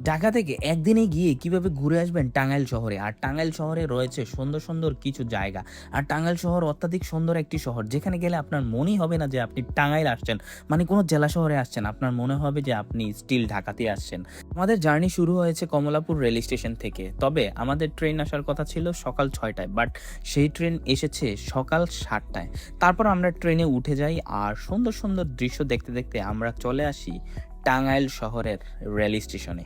ঢাকা থেকে একদিনে গিয়ে কিভাবে ঘুরে আসবেন টাঙ্গাইল শহরে। আর টাঙ্গাইল শহরে রয়েছে সুন্দর, সুন্দর কিছু জায়গা। আর টাঙ্গাইল শহর অত্যাধিক সুন্দর একটি শহর। যেখানে গেলে আপনার মনেই হবে না যে আপনি টাঙ্গাইল আসছেন। মানে কোনো জেলা শহরে আসছেন। আপনার মনে হবে যে আপনি স্টিল ঢাকাতেই আসছেন। আমাদের জার্নি শুরু হয়েছে কমলাপুর রেল স্টেশন থেকে। তবে আমাদের ট্রেন আসার কথা ছিল সকাল ৬টায়। বাট সেই ট্রেন এসেছে সকাল ৭টায়। তারপর আমরা ট্রেনে উঠে যাই আর সুন্দর, সুন্দর দৃশ্য দেখতে, দেখতে আমরা চলে আসি টাঙ্গাইল শহরের রেল স্টেশনে।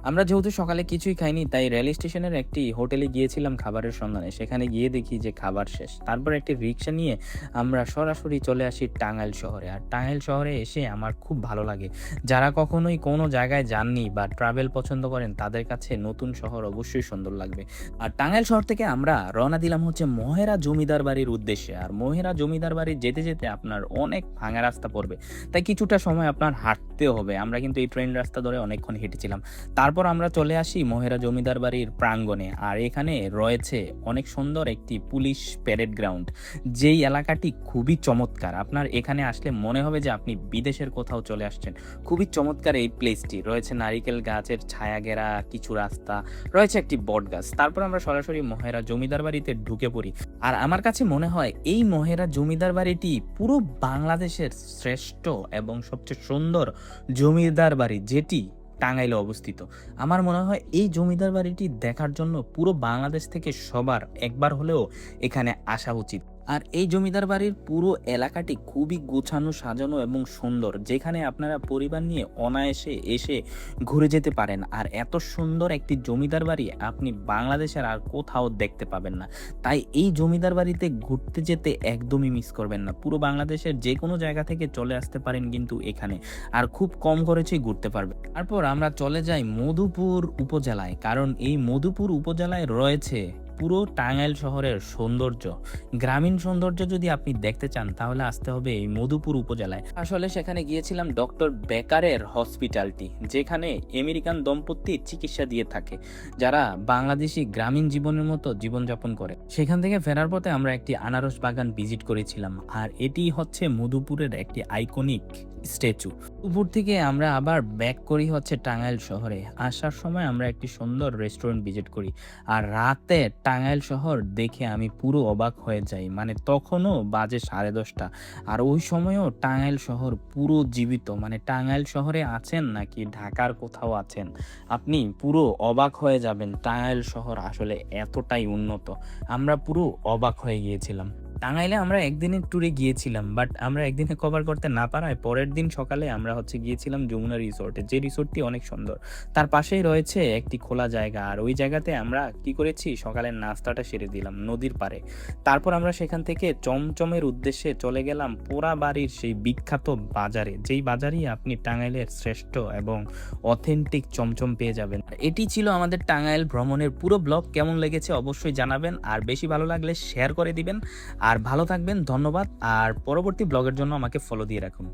আমরা যেহেতু সকালে কিছুই খাইনি তাই রেল স্টেশনের একটি হোটেলে গিয়েছিলাম খাবারের সন্ধানে। সেখানে গিয়ে দেখি যে খাবার শেষ। তারপর একটি রিক্সা নিয়ে আমরা সরাসরি চলে আসি টাঙ্গাইল শহরে। আর টাঙ্গাইল শহরে এসে আমার খুব ভালো লাগে। যারা কখনোই কোনো জায়গায় যাননি বা ট্রাভেল পছন্দ করেন তাদের কাছে নতুন শহর অবশ্যই সুন্দর লাগবে। আর টাঙ্গাইল শহর থেকে আমরা রওনা দিলাম হচ্ছে মহেরা জমিদার বাড়ির উদ্দেশ্যে। আর মহেরা জমিদার বাড়ি যেতে, যেতে আপনার অনেক ভাঙা রাস্তা পড়বে। তাই কিছুটা সময় আপনার হাঁটতেও হবে। আমরা কিন্তু এই ট্রেন রাস্তা ধরে অনেকক্ষণ হেঁটেছিলাম। তারপর আমরা চলে আসি মহেরা জমিদার বাড়ির প্রাঙ্গণে। আর এখানে রয়েছে অনেক সুন্দর একটি পুলিশ প্যারেড গ্রাউন্ড, যেই এলাকাটি খুবই চমৎকার। আপনার এখানে আসলে মনে হবে যে আপনি বিদেশের কোথাও চলে আসছেন। খুবই চমৎকার এই প্লেসটি। রয়েছে নারিকেল গাছের ছায়া ঘেরা কিছু রাস্তা, রয়েছে একটি বট গাছ। তারপর আমরা সরাসরি মহেরা জমিদার বাড়িতে ঢুকে পড়ি। আর আমার কাছে মনে হয় এই মহেরা জমিদার বাড়িটি পুরো বাংলাদেশের শ্রেষ্ঠ এবং সবচেয়ে সুন্দর জমিদার বাড়ি, যেটি টাঙ্গাইলে অবস্থিত। আমার মনে হয় এই জমিদার বাড়িটি দেখার জন্য পুরো বাংলাদেশ থেকে সবার একবার হলেও এখানে আসা উচিত। আর এই জমিদার বাড়ির পুরো এলাকাটি খুবই গোছানো, সাজানো এবং সুন্দর, যেখানে আপনারা পরিবার নিয়ে অনায়াসে এসে ঘুরে যেতে পারেন। আর এত সুন্দর একটি জমিদার বাড়ি আপনি বাংলাদেশের আর কোথাও দেখতে পাবেন না। তাই এই জমিদার বাড়িতে ঘুরতে যেতে একদমই মিস করবেন না। পুরো বাংলাদেশের যে কোনো জায়গা থেকে চলে আসতে পারেন কিন্তু এখানে, আর খুব কম খরচেই ঘুরতে পারবেন। তারপর আমরা চলে যাই মধুপুর উপজেলায়, কারণ এই মধুপুর উপজেলায় রয়েছে পুরো টাঙ্গাইল শহরের সৌন্দর্য। গ্রামীণ সৌন্দর্য যদি আপনি দেখতে চান তাহলে আসতে হবে এই মধুপুর উপজেলায়। আসলে সেখানে গিয়েছিলাম ডক্টর বেকারের হসপিটালটি, যেখানে আমেরিকান দম্পতি চিকিৎসা দিয়ে থাকে, যারা বাংলাদেশি গ্রামীণ জীবনের মতো জীবনযাপন করে। সেখান থেকে ফেরার পথে আমরা একটি আনারস বাগান ভিজিট করেছিলাম। আর এটি হচ্ছে মধুপুরের একটি আইকনিক স্ট্যাচু। উপর থেকে আমরা আবার ব্যাক করি হচ্ছে টাঙ্গাইল শহরে। আসার সময় আমরা একটি সুন্দর রেস্টুরেন্ট ভিজিট করি। আর রাতে টাঙ্গাইল শহর দেখে আমি পুরো অবাক হয়ে যাই। মানে তখনও বাজে 10:30। আর ওই সময়ও টাঙ্গাইল শহর পুরো জীবিত। মানে টাঙ্গাইল শহরে আছেন নাকি ঢাকার কোথাও আছেন, আপনি পুরো অবাক হয়ে যাবেন। টাঙ্গাইল শহর আসলে এতটাই উন্নত, আমরা পুরো অবাক হয়ে গিয়েছিলাম। টাঙ্গাইলে আমরা একদিনের ট্যুরে গিয়েছিলাম, বাট আমরা একদিনে কভার করতে না পারায় পরের দিন সকালে আমরা গিয়েছিলাম যমুনা রিসোর্টে, যে রিসোর্টটি অনেক সুন্দর। তার পাশেই রয়েছে একটি খোলা জায়গা। আর ওই জায়গাতে আমরা কি করেছি, সকালের নাস্তাটা সেরে দিলাম নদীর পাড়ে। তারপর আমরা সেখান থেকে চমচমের উদ্দেশ্যে চলে গেলাম পোড়াবাড়ির সেই বিখ্যাত বাজারে, যেই বাজারই আপনি টাঙ্গাইলের শ্রেষ্ঠ এবং অথেন্টিক চমচম পেয়ে যাবেন। এটি ছিল আমাদের টাঙ্গাইল ভ্রমণের পুরো ব্লগ। কেমন লেগেছে অবশ্যই জানাবেন, আর বেশি ভালো লাগলে শেয়ার করে দিবেন। আর ভালো থাকবেন, ধন্যবাদ। আর পরবর্তী ব্লগের জন্য আমাকে ফলো দিয়ে রাখুন।